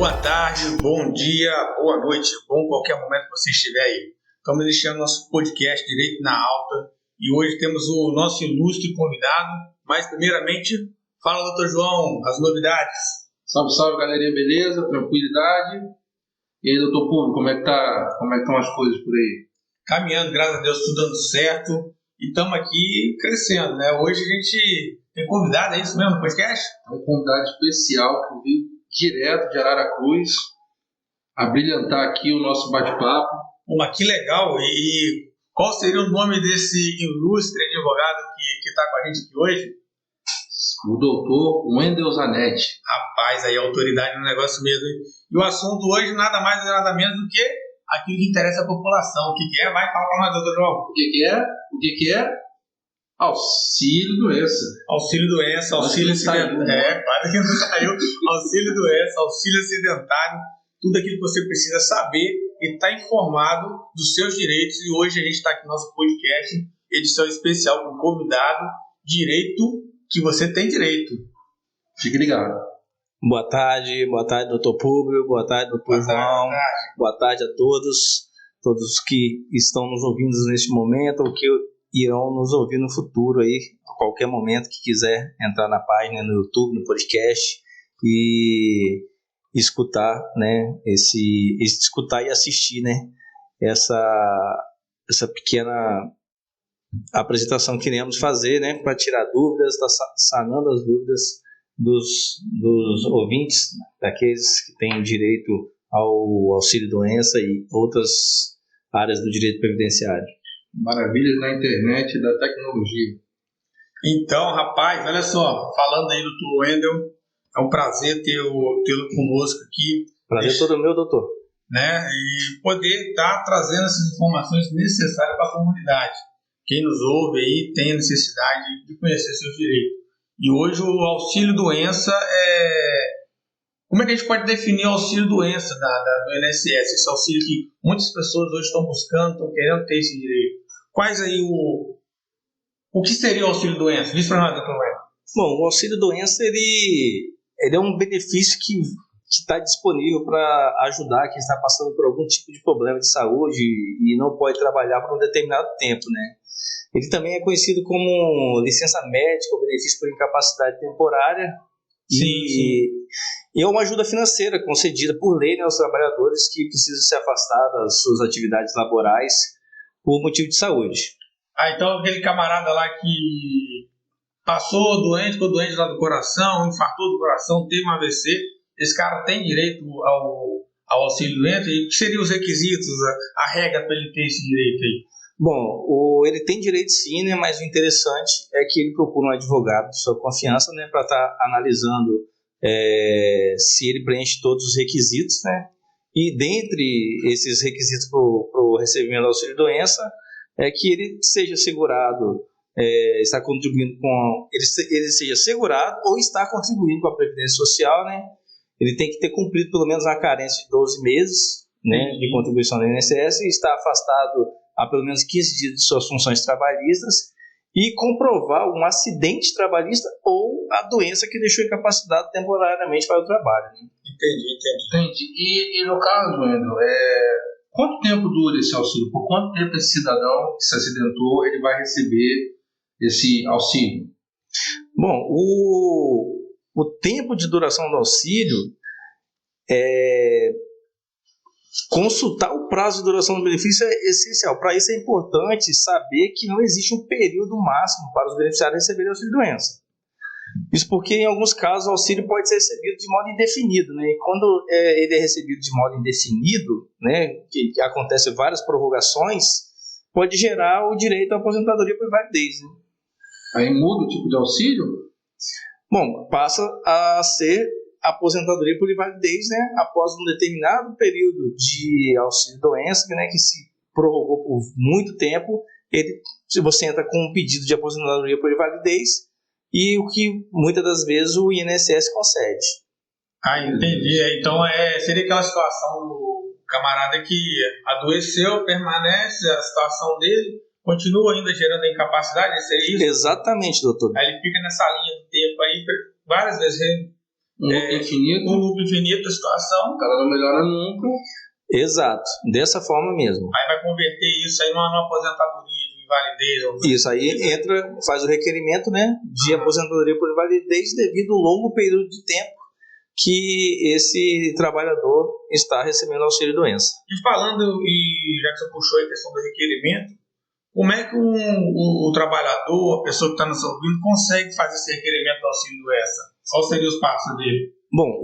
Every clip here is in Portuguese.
Boa tarde, bom dia, boa noite, bom qualquer momento que você estiver aí. Estamos iniciando nosso podcast Direito na Alta e hoje temos o nosso ilustre convidado, mas primeiramente, fala doutor João, as novidades. Salve, salve galerinha, beleza? Tranquilidade? E aí, doutor Público, como é que estão as coisas por aí? Caminhando, graças a Deus, tudo dando certo e estamos aqui crescendo, né? Hoje a gente tem convidado, é isso mesmo, no podcast? É um convidado especial que veio direto de Araracruz a brilhantar aqui o nosso bate-papo. Pô, que legal! E qual seria o nome desse ilustre advogado que está com a gente aqui hoje? O doutor Wendel Zanetti. Rapaz, aí a autoridade no negócio mesmo, hein? E o assunto hoje nada mais e nada menos do que aquilo que interessa a população. O que é? Vai falar para nós, doutor João. O que é? Auxílio-doença. Auxílio-doença, auxílio acidentário. Quase que não saiu. Auxílio-doença, auxílio acidentário. Tudo aquilo que você precisa saber e estar informado dos seus direitos. E hoje a gente está aqui no nosso podcast, edição especial com convidado, direito que você tem direito. Fique ligado. Boa tarde, doutor Público, boa tarde, doutor João, boa tarde a todos que estão nos ouvindo neste momento ou que irão nos ouvir no futuro aí, a qualquer momento que quiser entrar na página, no YouTube, no podcast e escutar, né, escutar e assistir, né, essa pequena apresentação que iremos fazer, né, para tirar dúvidas, tá sanando as dúvidas dos ouvintes, daqueles que têm direito ao auxílio-doença e outras áreas do direito previdenciário. Maravilhas na internet e da tecnologia. Então, rapaz, olha só, falando aí do Dr. Wendel, é um prazer tê-lo conosco aqui. Prazer todo meu, doutor. Né, e poder estar trazendo essas informações necessárias para a comunidade. Quem nos ouve aí tem a necessidade de conhecer seus direitos. E hoje o auxílio-doença Como é que a gente pode definir o auxílio-doença do INSS? Esse auxílio que muitas pessoas hoje estão buscando, estão querendo ter esse direito. Quais aí o que seria o auxílio-doença? Diz para nós, doutor Wendel. Bom, o auxílio-doença ele é um benefício que está disponível para ajudar quem está passando por algum tipo de problema de saúde e não pode trabalhar por um determinado tempo, né? Ele também é conhecido como licença médica ou benefício por incapacidade temporária. Sim. E é uma ajuda financeira concedida por lei, né, aos trabalhadores que precisam se afastar das suas atividades laborais por motivo de saúde. Então aquele camarada lá que ficou doente lá do coração, infartou do coração, teve um AVC, esse cara tem direito ao auxílio-doença? E o que seriam os requisitos, a regra para ele ter esse direito aí? Bom, ele tem direito sim, né, mas o interessante é que ele procura um advogado de sua confiança, né, para estar analisando se ele preenche todos os requisitos, né, e dentre esses requisitos para o recebimento do auxílio-doença é que ele seja segurado, está contribuindo ele seja segurado ou está contribuindo com a Previdência Social, né, ele tem que ter cumprido pelo menos uma carência de 12 meses, né, de contribuição do INSS e está afastado há pelo menos 15 dias de suas funções trabalhistas e comprovar um acidente trabalhista ou a doença que deixou incapacitado temporariamente para o trabalho. Né? Entendi. E no caso, Wendel, quanto tempo dura esse auxílio? Por quanto tempo esse cidadão que se acidentou ele vai receber esse auxílio? Bom, o tempo de duração do auxílio consultar o prazo de duração do benefício é essencial. Para isso é importante saber que não existe um período máximo para os beneficiários receberem auxílio-doença. Isso porque, em alguns casos, o auxílio pode ser recebido de modo indefinido, né? E quando ele é recebido de modo indefinido, né, que acontece várias prorrogações, pode gerar o direito à aposentadoria por invalidez. Né? Aí muda o tipo de auxílio? Bom, passa a ser aposentadoria por invalidez, né, após um determinado período de auxílio-doença, né, que se prorrogou por muito tempo, se você entra com um pedido de aposentadoria por invalidez e o que muitas das vezes o INSS concede. Entendi. Então seria aquela situação do camarada que adoeceu, permanece a situação dele, continua ainda gerando incapacidade, seria isso? Exatamente, doutor. Aí ele fica nessa linha do tempo aí várias vezes Um loop infinito da situação. O cara não melhora nunca. Exato, dessa forma mesmo. Aí vai converter isso aí numa aposentadoria de invalidez. Isso aí entra, faz o requerimento, né, de aposentadoria por invalidez devido ao longo período de tempo que esse trabalhador está recebendo auxílio-doença. E falando, já que você puxou a questão do requerimento, como é que o trabalhador, a pessoa que está nos ouvindo, consegue fazer esse requerimento do auxílio-doença? Qual seria os passos dele? Bom,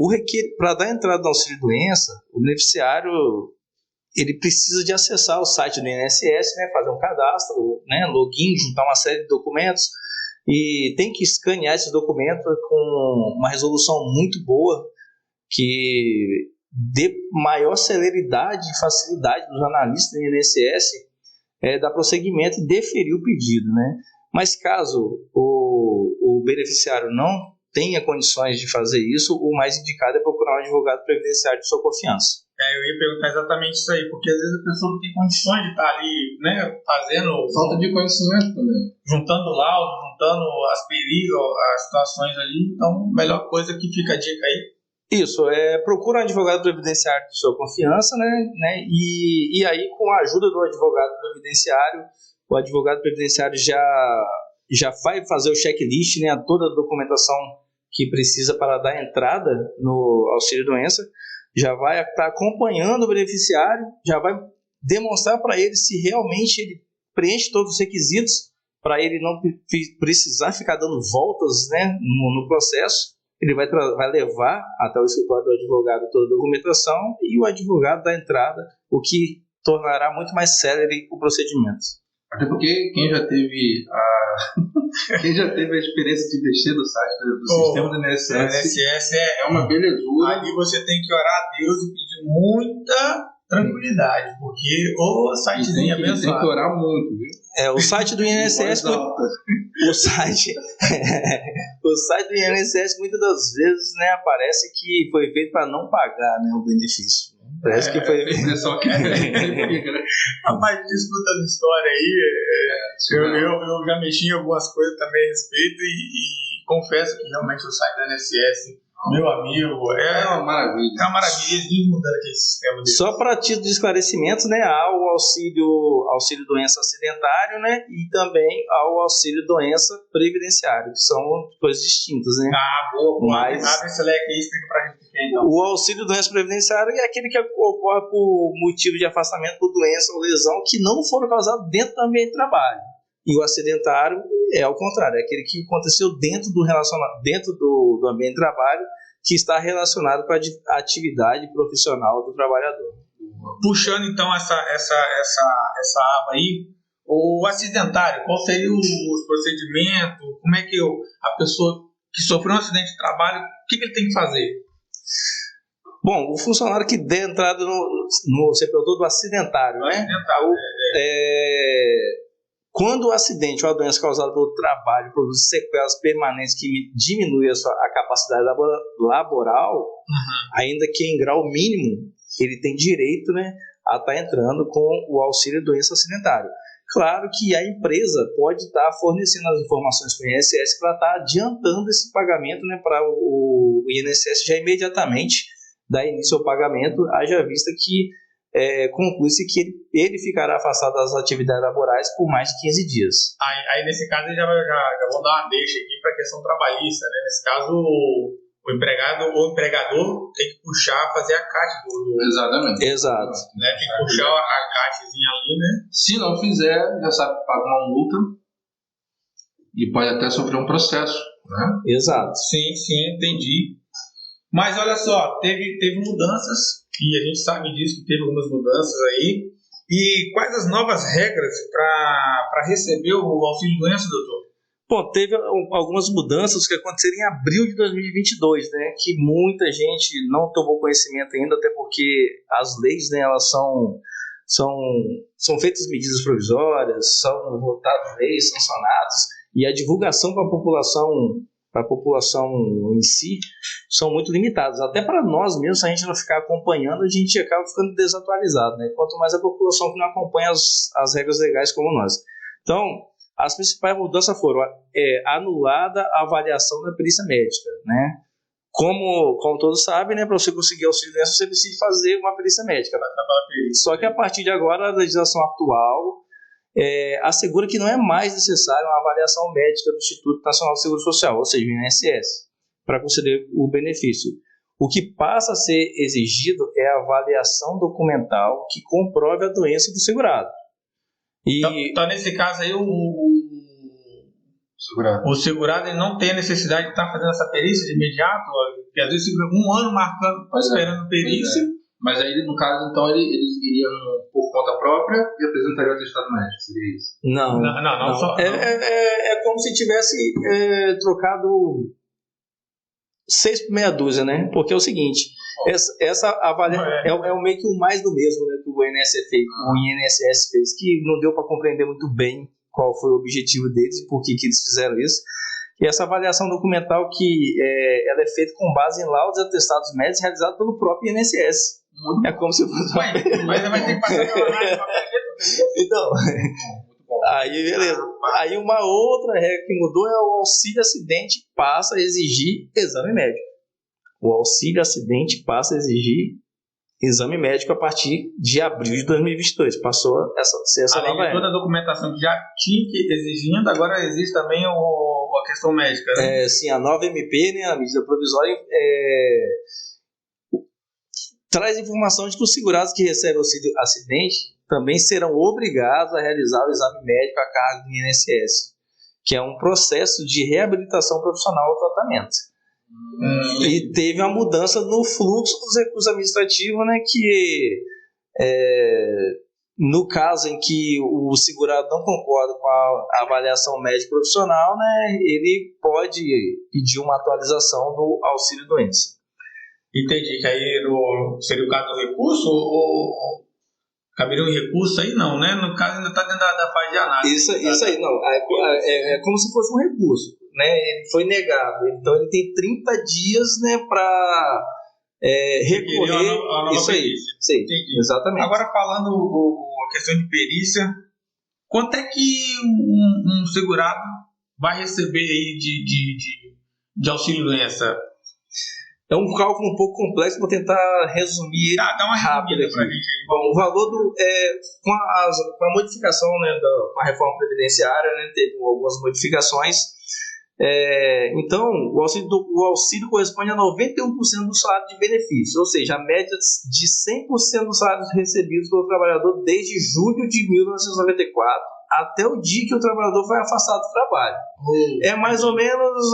para dar entrada no auxílio-doença, o beneficiário ele precisa de acessar o site do INSS, né, fazer um cadastro, né, login, juntar uma série de documentos e tem que escanear esses documentos com uma resolução muito boa que dê maior celeridade e facilidade dos analistas do INSS dar prosseguimento e deferir o pedido, né? Mas caso o beneficiário não tenha condições de fazer isso, o mais indicado é procurar um advogado previdenciário de sua confiança. Eu ia perguntar exatamente isso aí, porque às vezes a pessoa não tem condições de estar ali, né, fazendo... Falta de conhecimento também. Juntando laudo, juntando as perigos, as situações ali. Então, a melhor coisa que fica a dica aí. Isso, procura um advogado previdenciário de sua confiança, né, e aí com a ajuda do advogado previdenciário, o advogado previdenciário já vai fazer o checklist, né, toda a documentação que precisa para dar entrada no auxílio-doença, já vai estar acompanhando o beneficiário, já vai demonstrar para ele se realmente ele preenche todos os requisitos, para ele não precisar ficar dando voltas, né, no processo. Ele vai levar até o escritório do advogado toda a documentação e o advogado dá entrada, o que tornará muito mais célere o procedimento. Até porque quem já teve a experiência de mexer no site do sistema do INSS é uma belezura. Ali você tem que orar a Deus e pedir muita tranquilidade, porque o sitezinho é abençoado. Tem que orar muito, viu? O site do INSS... o site do INSS muitas das vezes, né, aparece que foi feito para não pagar, né, o benefício. Parece que foi feito. Rapaz, escutando história aí, eu já mexi em algumas coisas também a respeito e confesso que realmente o site do INSS, meu amigo, é uma maravilha. É uma maravilha, eles vivem mudando aquele sistema dele. Só para título de esclarecimento, né, há o auxílio doença acidentário, né, e também há o auxílio doença previdenciário, que são coisas distintas, né? Boa. Mas abre esse leque aí, explica pra gente o que é, então. O auxílio doença previdenciário é aquele que ocorre por motivo de afastamento por doença ou lesão que não foram causados dentro do ambiente de trabalho. E o acidentário é ao contrário, é aquele que aconteceu dentro do ambiente de trabalho, que está relacionado com a atividade profissional do trabalhador. Puxando então essa aba aí, o acidentário, qual seria os procedimentos, como é que a pessoa que sofreu um acidente de trabalho, o que ele tem que fazer? Bom, o funcionário que dê entrada você perguntou do acidentário, né? Quando o acidente ou a doença causada pelo trabalho produz sequelas permanentes que diminuem a capacidade laboral, ainda que em grau mínimo, ele tem direito, né, a estar entrando com o auxílio doença acidentário. Claro que a empresa pode estar fornecendo as informações para o INSS para estar adiantando esse pagamento, né, para o INSS já imediatamente dar início ao pagamento, haja vista que conclui-se que ele ficará afastado das atividades laborais por mais de 15 dias. Aí nesse caso, já vou dar uma deixa aqui para a questão trabalhista, né? Nesse caso, o empregado ou o empregador tem que puxar, fazer a CAT do... Exatamente. Exato. Né? Tem que puxar a CATzinha ali, né? Se não fizer, já sabe pagar uma multa e pode até sofrer um processo, né? Exato. Sim, entendi. Mas olha só, teve mudanças, e a gente sabe disso, que teve algumas mudanças aí. E quais as novas regras para receber o auxílio-doença, doutor? Bom, teve algumas mudanças que aconteceram em abril de 2022, né, que muita gente não tomou conhecimento ainda, até porque as leis, né, elas são feitas medidas provisórias, são votadas leis, sancionadas, e a divulgação para a população em si, são muito limitadas. Até para nós mesmos, se a gente não ficar acompanhando, a gente acaba ficando desatualizado, né? Quanto mais a população que não acompanha as regras legais como nós. Então, as principais mudanças foram anulada a avaliação da perícia médica, né? como todos sabem, né, para você conseguir auxílio-doença, você precisa fazer uma perícia médica. Só que a partir de agora, a legislação atual assegura que não é mais necessária uma avaliação médica do Instituto Nacional de Seguro Social, ou seja, o INSS, para conceder o benefício. O que passa a ser exigido é a avaliação documental que comprove a doença do segurado. Então, nesse caso aí, o segurado ele não tem a necessidade de estar fazendo essa perícia de imediato, porque às vezes fica um ano marcando, esperando perícia. Mas aí, no caso, então, eles iriam por conta própria e apresentariam o atestado médico, seria isso? Não. Só, é como se tivesse trocado 6 por meia dúzia, né? Porque é o seguinte, essa avaliação é meio que o mais do mesmo, né, que o INSS fez, que não deu para compreender muito bem qual foi o objetivo deles e por que eles fizeram isso. E essa avaliação documental ela é feita com base em laudos e atestados médicos realizados pelo próprio INSS. É como se fosse... Mas vai ter que passar pela análise de papel. Então, aí beleza. Aí uma outra regra que mudou é o auxílio acidente passa a exigir exame médico. O auxílio acidente passa a exigir exame médico a partir de abril de 2022. Passou a ser essa nova regra. Toda a documentação que já tinha que exigindo, agora existe também a questão médica, né? Sim, a nova MP, né, a medida provisória, traz informação de que os segurados que recebem auxílio acidente também serão obrigados a realizar o exame médico a cargo do INSS, que é um processo de reabilitação profissional ao tratamento. E teve uma mudança no fluxo dos recursos administrativos, né, que no caso em que o segurado não concorda com a avaliação médica profissional, né, ele pode pedir uma atualização do auxílio-doença. Entendi, que aí seria o caso do recurso ou caberia um recurso aí? Não, né? No caso ainda está dentro da fase de análise. Isso aí, não. É como se fosse um recurso, né? Ele foi negado, então ele tem 30 dias, né, para recorrer. A nova isso aí, entendi. Exatamente. Agora falando a questão de perícia, quanto é que um segurado vai receber aí de auxílio-doença? É um cálculo um pouco complexo, vou tentar resumir dá uma rápido resumida para a gente. Bom, o valor com a modificação, né, com a reforma previdenciária, né, teve algumas modificações. Então, o auxílio corresponde a 91% do salário de benefício, ou seja, a média de 100% dos salários recebidos pelo trabalhador desde julho de 1994 até o dia que o trabalhador foi afastado do trabalho. É mais ou menos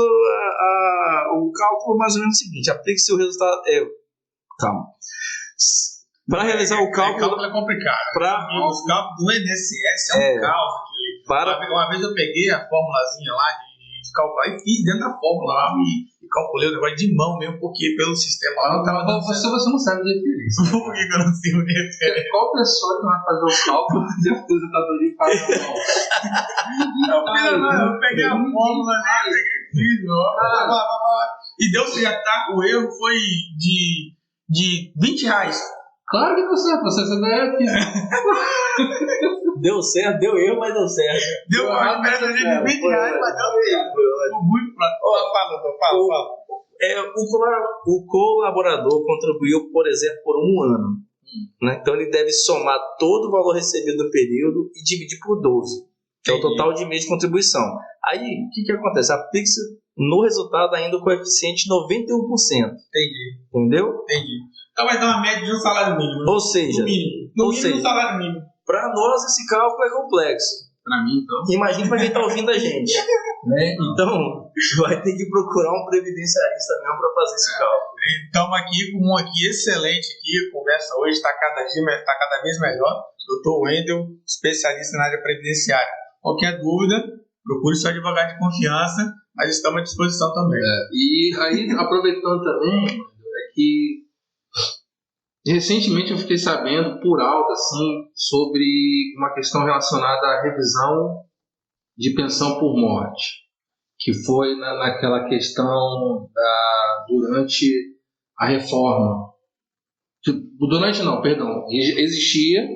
o cálculo mais ou menos o seguinte: aplique-se o resultado. Calma. Para realizar o cálculo. O cálculo é complicado. Os cálculos do INSS é um caos aqui. Uma vez eu peguei a formulazinha lá de calcular e fiz dentro da fórmula lá e calculei o negócio de mão mesmo, porque pelo sistema lá não estava dando certo. Você não sabe de referência. Por que eu não sei o referência? Qual pessoa que vai fazer o cálculo de aposentadoria e faz a mão? Eu peguei a fórmula lá, fiz, e deu certo, tá? O erro foi de R$20. Claro que deu certo, você CBF. Deu certo, deu erro, mas deu certo. Deu uma diferença de R$20, mas deu erro. Ficou muito fácil. Fala. O colaborador contribuiu, por exemplo, por um ano. Né? Então ele deve somar todo o valor recebido no período e dividir por 12, que é o total de mês de contribuição. Aí, o que acontece? Aplica-se no resultado ainda o coeficiente 91%. Entendi. Entendeu? Entendi. Então vai dar uma média de um salário mínimo. Ou seja, no mínimo um salário mínimo. Para nós esse cálculo é complexo. Para mim, então. Imagina para quem está ouvindo a gente. Né? Então, vai ter que procurar um previdenciarista mesmo para fazer esse cálculo. Estamos aqui com um aqui excelente aqui. A conversa hoje está cada vez melhor. Dr. Wendel, especialista na área previdenciária. Qualquer dúvida, procure seu advogado de confiança, mas estamos à disposição também. E aí, aproveitando também, é que recentemente eu fiquei sabendo por alto assim, sobre uma questão relacionada à revisão de pensão por morte, que foi naquela questão durante a reforma. Existia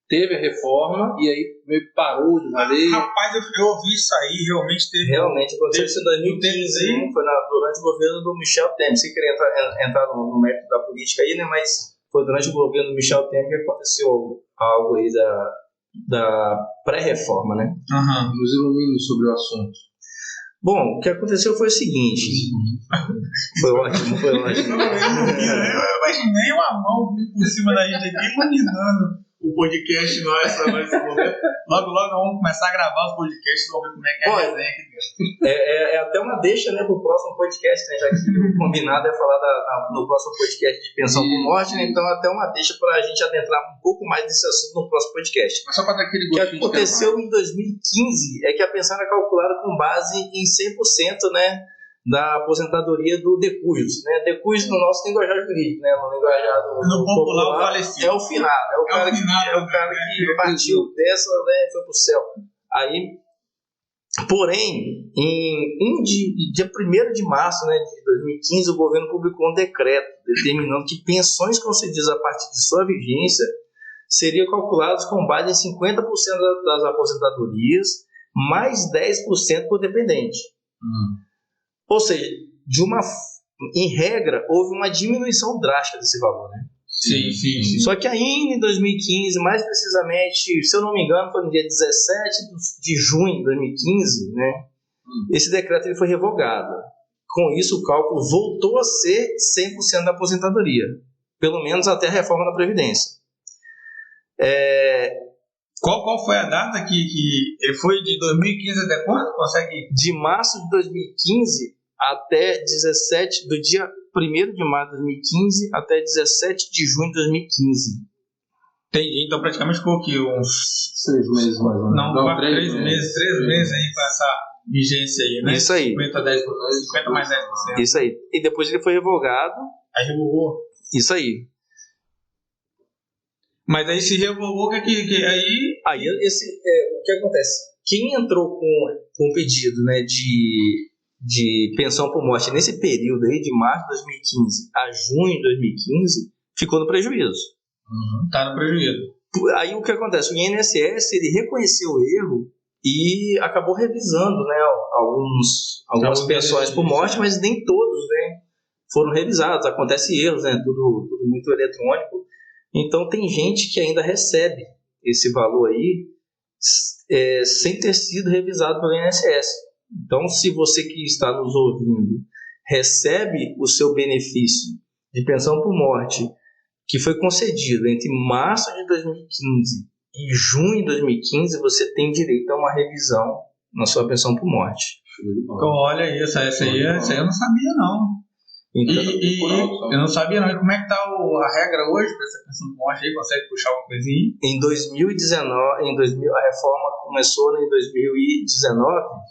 teve a reforma e aí meio que parou de valer. Rapaz, eu ouvi isso aí, realmente teve. Realmente aconteceu isso em 2015, né? Foi durante o governo do Michel Temer. Você queria entrar no mérito da política aí, né? Mas foi durante o governo do Michel Temer que aconteceu algo aí da pré-reforma, né? Uhum. Nos ilumine sobre o assunto. Bom, o que aconteceu foi o seguinte. Foi ótimo. Eu imaginei uma mão vindo por cima da gente aqui, iluminando o podcast nesse momento. Logo vamos começar a gravar os podcasts, vamos ver como é que é a resenha aqui dentro. É até uma deixa, né, pro próximo podcast, né, já que o combinado é falar no próximo podcast de pensão por morte, né, então até uma deixa pra gente adentrar um pouco mais nesse assunto no próximo podcast. Mas só pra dar aquele gostinho. O que aconteceu em 2015 é que a pensão era calculada com base em 100%, né, da aposentadoria do decujus, né? Decujus no nosso linguajar jurídico, né? No linguajar no popular, o falecido. É o finado, é o cara que partiu dessa, né, e foi pro céu. Aí, porém, em dia 1º de março, né, de 2015, o governo publicou um decreto determinando que pensões concedidas a partir de sua vigência seriam calculadas com base em 50% das aposentadorias, mais 10% por dependente. Ou seja, em regra, houve uma diminuição drástica desse valor, né? Sim. Só que ainda em 2015, mais precisamente, se eu não me engano, foi no dia 17 de junho de 2015, né? Esse decreto ele foi revogado. Com isso, o cálculo voltou a ser 100% da aposentadoria, pelo menos até a reforma da Previdência. Qual foi a data que ele foi de 2015 até quando? Consegue? De março de 2015 até 17, do dia 1º de março de 2015 até 17 de junho de 2015. Entendi, então praticamente ficou aqui uns 6 meses mais ou menos. Não, 3 meses aí com essa vigência aí, né? Isso aí. 50 mais 10%. Isso aí. E depois ele foi revogado. Aí revogou. Isso aí. Mas aí se revogou, o que acontece? Quem entrou com o pedido, né, de pensão por morte nesse período aí, de março de 2015 a junho de 2015, ficou no prejuízo. Tá no prejuízo. Aí o que acontece? O INSS ele reconheceu o erro e acabou revisando, né, algumas pensões por morte, mas nem todos, né, foram revisados. Acontece erros, né, tudo muito eletrônico. Então tem gente que ainda recebe esse valor aí sem ter sido revisado pelo INSS. Então, se você que está nos ouvindo recebe o seu benefício de pensão por morte que foi concedido entre março de 2015 e junho de 2015, você tem direito a uma revisão na sua pensão por morte. Olha isso, essa aí eu não sabia não. Então, eu não sabia não. E como é que tá a regra hoje para essa pensão por morte aí? Consegue puxar uma coisinha? Em 2019, a reforma começou em 2019.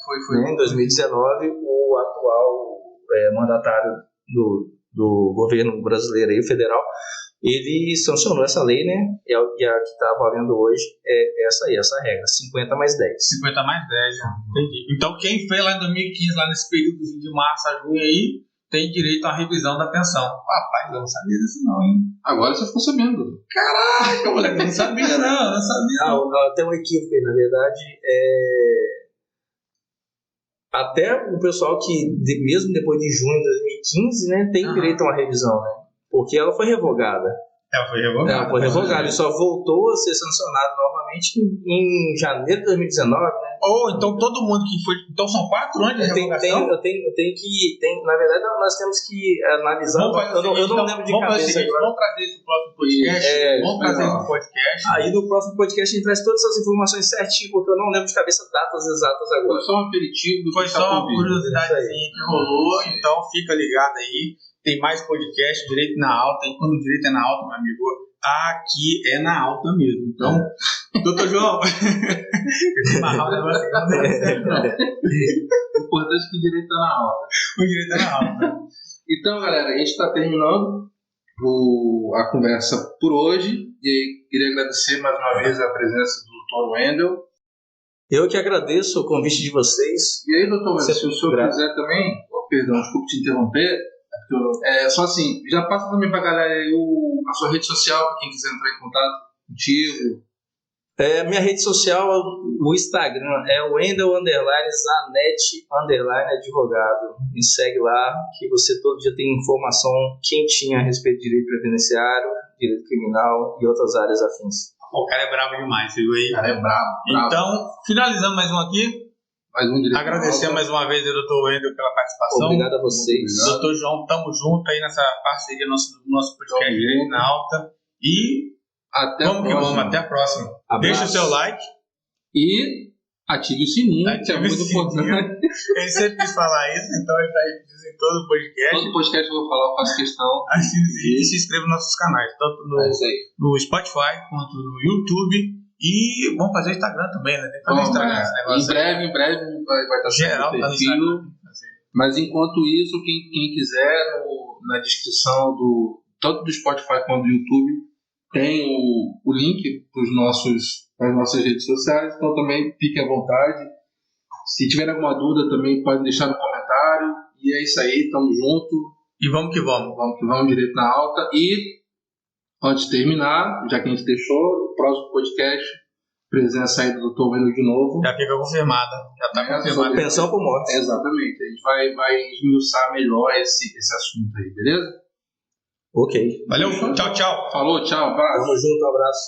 Foi. Né? Em 2019, o atual mandatário do governo brasileiro aí, federal, ele sancionou essa lei, né? E a que está valendo hoje é essa regra, 50 mais 10. 50 mais 10, entendi. Então quem fez lá em 2015, lá nesse período de março a junho aí, tem direito à revisão da pensão. Rapaz, eu não sabia disso não, hein? Agora você ficou sabendo. Caraca, moleque, não sabia não. Tem um equívoco aí, na verdade, até o pessoal que, mesmo depois de junho de 2015, né, tem direito a uma revisão, né? Porque ela foi revogada. Ela foi revogada. E só voltou a ser sancionado novamente em janeiro de 2019, né? Então todo mundo que foi... Então são 4 anos de revogação? Na verdade, nós temos que analisar... Eu não lembro de cabeça agora. Vamos trazer isso no próximo podcast. Aí no próximo podcast a gente traz todas essas informações certinho, porque eu não lembro de cabeça datas exatas agora. Foi só um aperitivo. Foi só uma curiosidadezinha que rolou, então fica ligado aí. Tem mais podcast, Direito na Alta, e quando o direito é na alta, meu amigo, aqui é na alta mesmo. Então, doutor João, o importante é que o direito está na alta. O direito é na alta. Então, galera, a gente está terminando a conversa por hoje, e queria agradecer mais uma vez a presença do Dr. Wendel. Eu que agradeço o convite de vocês. E aí, doutor Wendel, se o senhor quiser também, perdão, desculpe te interromper, só assim, já passa também pra galera aí a sua rede social, pra quem quiser entrar em contato contigo. Minha rede social, o Instagram é o Wendel_Zanetti_advogado. Me segue lá, que você todo dia tem informação quentinha a respeito de direito previdenciário, direito criminal e outras áreas afins. O cara é brabo demais, viu aí? O cara é brabo. Então, finalizando mais um aqui. Mais um direito. Agradecer mais uma vez ao Dr. Wendel pela participação. Obrigado a vocês. Dr. João, tamo junto aí nessa parceria nosso podcast Direito na Alta. E vamos que vamos, até a próxima. Abraço. Deixa o seu like. E ative o sininho, que é muito importante. Ele sempre quis falar isso, então ele está repetindo em todo o podcast. Todo podcast que eu vou falar, eu faço questão. E se inscreva nos nossos canais, tanto no Spotify quanto no YouTube. E vamos fazer o Instagram também, né? Tem que fazer o Instagram. Em breve vai estar geral, sendo o perfil. Mas enquanto isso, quem quiser, na descrição tanto do Spotify quanto do YouTube, tem o link para as nossas redes sociais. Então também fiquem à vontade. Se tiver alguma dúvida também pode deixar no comentário. E é isso aí, tamo junto. E vamos que vamos. Vamos que vamos, direito na alta. E antes de terminar, já que a gente deixou, o próximo podcast, presença aí do Dr. Wendel de novo. Já fica confirmada. Já está confirmada. Pensão por morte. Exatamente. A gente vai esmiuçar melhor esse assunto aí, beleza? Ok. Valeu. Tchau, tchau. Falou, tchau. Abraço. Tamo junto, abraço.